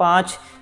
5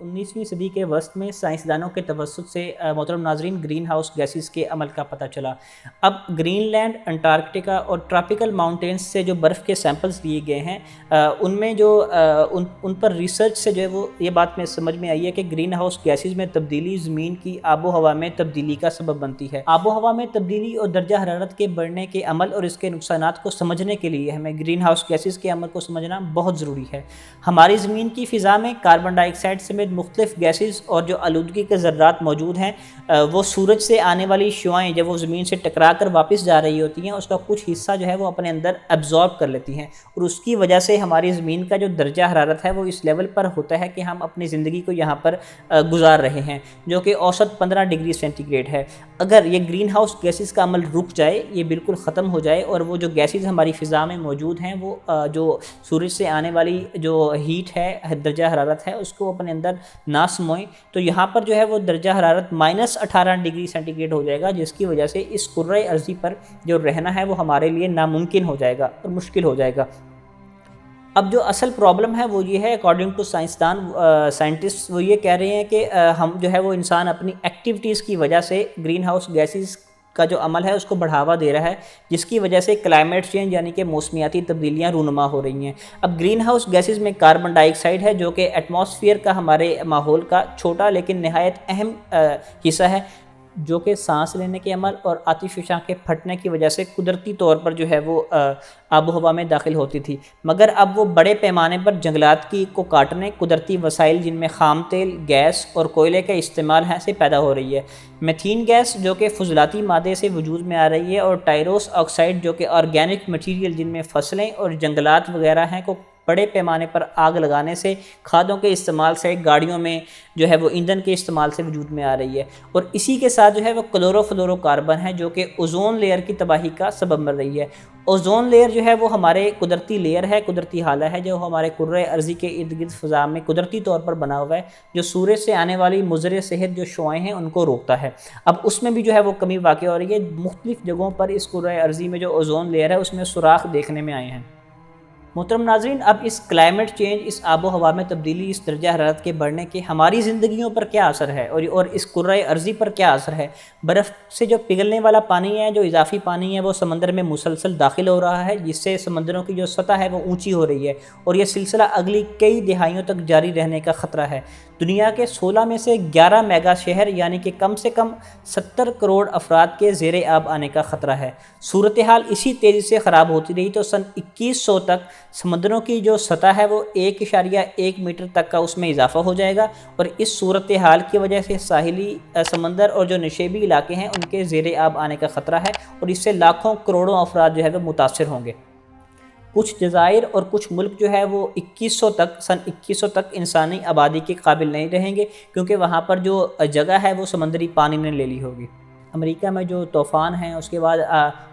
19ویں صدی کے وسط میں سائنسدانوں کے توسط سے محترم ناظرین گرین ہاؤس گیسز کے عمل کا پتہ چلا۔ اب گرین لینڈ، انٹارکٹیکا اور ٹراپیکل ماؤنٹینز سے جو برف کے سیمپلز لیے گئے ہیں ان میں جو ان پر ریسرچ سے جو ہے وہ یہ بات میں سمجھ میں آئی ہے کہ گرین ہاؤس گیسز میں تبدیلی زمین کی آب و ہوا میں تبدیلی کا سبب بنتی ہے۔ آب و ہوا میں تبدیلی اور درجہ حرارت کے بڑھنے کے عمل اور اس کے نقصانات کو سمجھنے کے لیے ہمیں گرین ہاؤس گیسز کے عمل کو سمجھنا بہت ضروری ہے۔ ہماری زمین کی فضا میں کاربن ڈائی آکسائڈ سمیت مختلف گیسز اور جو آلودگی کے ذرات موجود ہیں وہ سورج سے آنے والی شعاعیں جب وہ زمین سے ٹکرا کر واپس جا رہی ہوتی ہیں اس کا کچھ حصہ جو ہے وہ اپنے اندر ایبزارب کر لیتی ہیں، اور اس کی وجہ سے ہماری زمین کا جو درجہ حرارت ہے وہ اس لیول پر ہوتا ہے کہ ہم اپنی زندگی کو یہاں پر گزار رہے ہیں، جو کہ اوسط 15 ڈگری سینٹی گریڈ ہے۔ اگر یہ گرین ہاؤس گیسز کا عمل رک جائے، یہ بالکل ختم ہو جائے، اور وہ جو گیسز ہماری فضا میں موجود ہیں وہ جو سورج سے آنے والی جو ہیٹ ہے، درجہ حرارت ہے، اس کو اپنے اندر نہ سموئیں، تو یہاں پر جو ہے وہ درجہ حرارت -18 ڈگری سینٹی گریڈ ہو جائے گا، جس کی وجہ سے اس کرۂ ارضی پر جو رہنا ہے وہ ہمارے لیے ناممکن ہو جائے گا اور مشکل ہو جائے گا۔ اب جو اصل پرابلم ہے وہ یہ ہے، اکارڈنگ ٹو سائنٹسٹ وہ یہ کہہ رہے ہیں کہ ہم جو ہے وہ انسان اپنی ایکٹیویٹیز کی وجہ سے گرین ہاؤس گیسز کا جو عمل ہے اس کو بڑھاوا دے رہا ہے، جس کی وجہ سے کلائمیٹ چینج یعنی کہ موسمیاتی تبدیلیاں رونما ہو رہی ہیں۔ اب گرین ہاؤس گیسز میں کاربن ڈائی آکسائڈ ہے جو کہ ایٹماسفیئر کا ہمارے ماحول کا چھوٹا لیکن نہایت اہم حصہ ہے، جو کہ سانس لینے کے عمل اور آتش فشاں کے پھٹنے کی وجہ سے قدرتی طور پر جو ہے وہ آب و ہوا میں داخل ہوتی تھی، مگر اب وہ بڑے پیمانے پر جنگلات کو کاٹنے، قدرتی وسائل جن میں خام تیل، گیس اور کوئلے کا استعمال ہے سے پیدا ہو رہی ہے۔ میتھین گیس جو کہ فضلاتی مادے سے وجود میں آ رہی ہے، اور ٹائروس آکسائڈ جو کہ آرگینک مٹیریل جن میں فصلیں اور جنگلات وغیرہ ہیں کو بڑے پیمانے پر آگ لگانے سے، کھادوں کے استعمال سے، گاڑیوں میں جو ہے وہ ایندھن کے استعمال سے وجود میں آ رہی ہے، اور اسی کے ساتھ جو ہے وہ کلورو فلورو کاربن ہے جو کہ اوزون لیئر کی تباہی کا سبب بن رہی ہے۔ اوزون لیئر جو ہے وہ ہمارے قدرتی لیئر ہے، قدرتی حالہ ہے جو ہمارے کرۂ ارضی کے ارد گرد فضا میں قدرتی طور پر بنا ہوا ہے، جو سورج سے آنے والی مضر صحت جو شعاعیں ہیں ان کو روکتا ہے۔ اب اس میں بھی جو ہے وہ کمی واقع ہو رہی ہے، مختلف جگہوں پر اس کرۂ ارضی میں جو اوزون لیئر ہے اس میں سوراخ دیکھنے میں آئے ہیں۔ محترم ناظرین، اب اس کلائمیٹ چینج، اس آب و ہوا میں تبدیلی، اس درجہ حرارت کے بڑھنے کے ہماری زندگیوں پر کیا اثر ہے اور اس کرۂ ارضی پر کیا اثر ہے؟ برف سے جو پگھلنے والا پانی ہے، جو اضافی پانی ہے، وہ سمندر میں مسلسل داخل ہو رہا ہے، جس سے سمندروں کی جو سطح ہے وہ اونچی ہو رہی ہے، اور یہ سلسلہ اگلی کئی دہائیوں تک جاری رہنے کا خطرہ ہے۔ دنیا کے 16 میں سے 11 میگا شہر یعنی کہ کم سے کم 70 کروڑ افراد کے زیر آب آنے کا خطرہ ہے۔ صورتحال اسی تیزی سے خراب ہوتی رہی تو سن 2100 تک سمندروں کی جو سطح ہے وہ 1.1 میٹر تک کا اس میں اضافہ ہو جائے گا، اور اس صورتحال کی وجہ سے ساحلی سمندر اور جو نشیبی علاقے ہیں ان کے زیر آب آنے کا خطرہ ہے، اور اس سے لاکھوں کروڑوں افراد جو ہے وہ متاثر ہوں گے۔ کچھ جزائر اور کچھ ملک جو ہے وہ سن 2100 تک انسانی آبادی کے قابل نہیں رہیں گے، کیونکہ وہاں پر جو جگہ ہے وہ سمندری پانی نے لے لی ہوگی۔ امریکہ میں جو طوفان ہیں، اس کے بعد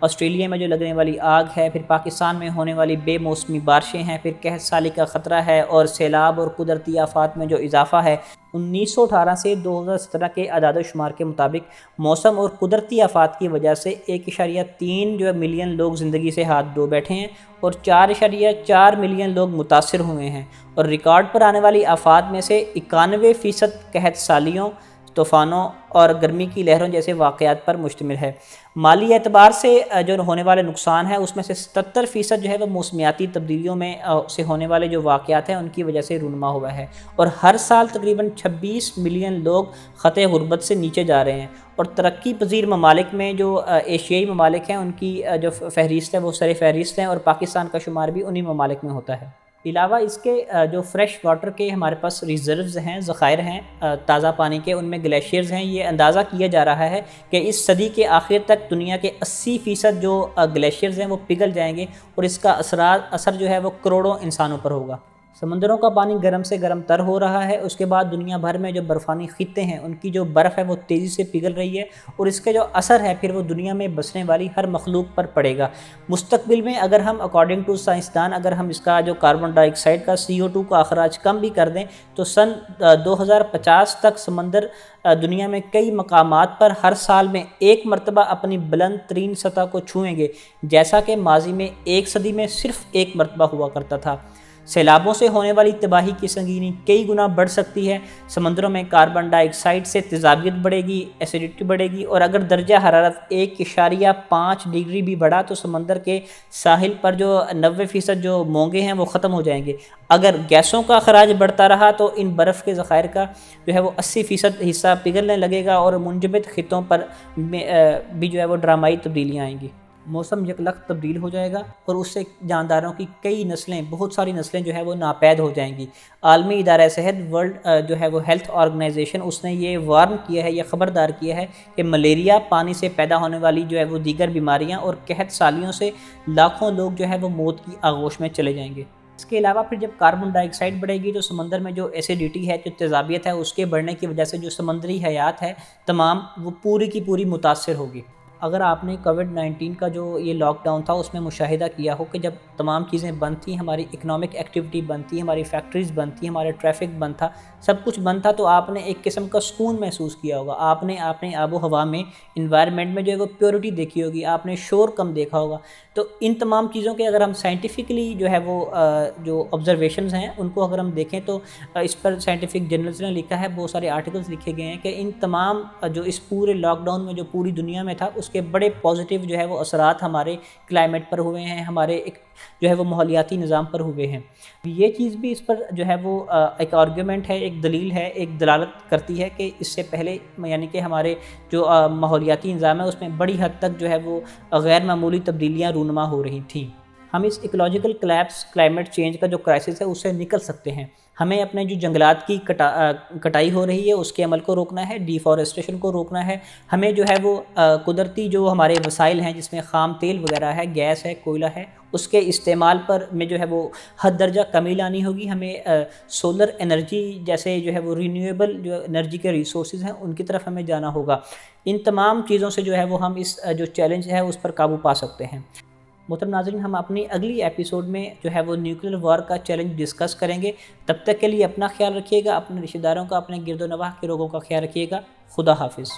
آسٹریلیا میں جو لگنے والی آگ ہے، پھر پاکستان میں ہونے والی بے موسمی بارشیں ہیں، پھر قحط سالی کا خطرہ ہے، اور سیلاب اور قدرتی آفات میں جو اضافہ ہے۔ 1918 سے 2017 کے اعداد و شمار کے مطابق موسم اور قدرتی آفات کی وجہ سے 1.3 جو ملین لوگ زندگی سے ہاتھ دھو بیٹھے ہیں، اور 4.4 ملین لوگ متاثر ہوئے ہیں، اور ریکارڈ پر آنے والی آفات میں سے 91% قحط سالیوں، طوفانوں اور گرمی کی لہروں جیسے واقعات پر مشتمل ہے۔ مالی اعتبار سے جو ہونے والے نقصان ہیں اس میں سے 77% جو ہے وہ موسمیاتی تبدیلیوں میں سے ہونے والے جو واقعات ہیں ان کی وجہ سے رونما ہوا ہے، اور ہر سال تقریباً 26 ملین لوگ خطے غربت سے نیچے جا رہے ہیں، اور ترقی پذیر ممالک میں جو ایشیائی ممالک ہیں ان کی جو فہرست ہے وہ سر فہرست ہیں، اور پاکستان کا شمار بھی انہی ممالک میں ہوتا ہے۔ علاوہ اس کے جو فریش واٹر کے ہمارے پاس ریزروز ہیں، ذخائر ہیں تازہ پانی کے، ان میں گلیشیئرز ہیں۔ یہ اندازہ کیا جا رہا ہے کہ اس صدی کے آخر تک دنیا کے 80% جو گلیشیئرز ہیں وہ پگھل جائیں گے، اور اس کا اثر جو ہے وہ کروڑوں انسانوں پر ہوگا۔ سمندروں کا پانی گرم سے گرم تر ہو رہا ہے، اس کے بعد دنیا بھر میں جو برفانی خطے ہیں ان کی جو برف ہے وہ تیزی سے پگھل رہی ہے، اور اس کا جو اثر ہے پھر وہ دنیا میں بسنے والی ہر مخلوق پر پڑے گا۔ مستقبل میں اگر ہم اکارڈنگ ٹو سائنسدان اگر ہم اس کا جو کاربن ڈائی آکسائڈ کا CO2 کا اخراج کم بھی کر دیں تو سن 2050 تک سمندر دنیا میں کئی مقامات پر ہر سال میں ایک مرتبہ اپنی بلند ترین سطح کو چھوئیں گے، جیسا کہ ماضی میں ایک صدی میں صرف ایک مرتبہ ہوا کرتا تھا۔ سیلابوں سے ہونے والی تباہی کی سنگینی کئی گنا بڑھ سکتی ہے، سمندروں میں کاربن ڈائی آکسائڈ سے تیزابیت بڑھے گی، ایسیڈیٹی بڑھے گی، اور اگر درجہ حرارت 1.5 ڈگری بھی بڑھا تو سمندر کے ساحل پر جو 90% جو مونگے ہیں وہ ختم ہو جائیں گے۔ اگر گیسوں کا اخراج بڑھتا رہا تو ان برف کے ذخائر کا جو ہے وہ 80% حصہ پگھلنے لگے گا اور منجمد خطوں پر بھی جو ہے وہ ڈرامائی تبدیلیاں آئیں گی۔ موسم یکلخت تبدیل ہو جائے گا اور اس سے جانداروں کی کئی نسلیں، بہت ساری نسلیں جو ہے وہ ناپید ہو جائیں گی۔ عالمی ادارہ صحت ورلڈ جو ہے وہ ہیلتھ آرگنائزیشن، اس نے یہ وارن کیا ہے، یہ خبردار کیا ہے کہ ملیریا، پانی سے پیدا ہونے والی جو ہے وہ دیگر بیماریاں اور قحط سالیوں سے لاکھوں لوگ جو ہے وہ موت کی آغوش میں چلے جائیں گے۔ اس کے علاوہ پھر جب کاربن ڈائی آکسائڈ بڑھے گی تو سمندر میں جو ایسیڈیٹی ہے، جو تیزابیت ہے، اس کے بڑھنے کی وجہ سے جو سمندری حیات ہے تمام، وہ پوری کی پوری متاثر ہوگی۔ اگر آپ نے کووڈ-19 کا جو یہ لاک ڈاؤن تھا اس میں مشاہدہ کیا ہو کہ جب تمام چیزیں بند تھیں، ہماری اکنامک ایکٹیویٹی بند تھی، ہماری فیکٹریز بند تھیں، ہمارا ٹریفک بند تھا، سب کچھ بند تھا، تو آپ نے ایک قسم کا سکون محسوس کیا ہوگا۔ آپ نے اپنے آب و ہوا میں، انوائرمنٹ میں جو ہے وہ پیورٹی دیکھی ہوگی، آپ نے شور کم دیکھا ہوگا۔ تو ان تمام چیزوں کے اگر ہم سائنٹیفکلی جو ہے وہ جو آبزرویشنز ہیں ان کو اگر ہم دیکھیں تو اس پر سائنٹیفک جرنلز نے لکھا ہے، بہت سارے آرٹیکلز لکھے گئے ہیں کہ ان تمام جو اس پورے لاک ڈاؤن میں جو پوری دنیا میں تھا اس کے بڑے پازیٹیو جو ہے وہ اثرات ہمارے کلائمیٹ پر ہوئے ہیں، ہمارے ایک جو ہے وہ ماحولیاتی نظام پر ہوئے ہیں۔ یہ چیز بھی اس پر جو ہے وہ ایک آرگیومنٹ ہے، ایک دلیل ہے، ایک دلالت کرتی ہے کہ اس سے پہلے یعنی کہ ہمارے جو ماحولیاتی نظام ہے اس میں بڑی حد تک جو ہے وہ غیر معمولی تبدیلیاں رونما ہو رہی تھیں۔ ہم اس ایکولوجیکل کلیپس، کلائمیٹ چینج کا جو کرائسس ہے اس سے نکل سکتے ہیں۔ ہمیں اپنے جو جنگلات کی کٹائی ہو رہی ہے اس کے عمل کو روکنا ہے، ڈیفارسٹریشن کو روکنا ہے۔ ہمیں جو ہے وہ قدرتی جو ہمارے وسائل ہیں جس میں خام تیل وغیرہ ہے، گیس ہے، کوئلہ ہے، اس کے استعمال پر میں جو ہے وہ حد درجہ کمی لانی ہوگی۔ ہمیں سولر انرجی جیسے جو ہے وہ رینیویبل جو انرجی کے ریسورسز ہیں ان کی طرف ہمیں جانا ہوگا۔ ان تمام چیزوں سے جو ہے وہ ہم اس جو چیلنج ہے اس پر قابو پا سکتے ہیں۔ محترم ناظرین، ہم اپنی اگلی ایپیسوڈ میں جو ہے وہ نیوکلیر وار کا چیلنج ڈسکس کریں گے۔ تب تک کے لیے اپنا خیال رکھیے گا، اپنے رشتہ داروں کا، اپنے گرد و نواح کے لوگوں کا خیال رکھیے گا۔ خدا حافظ۔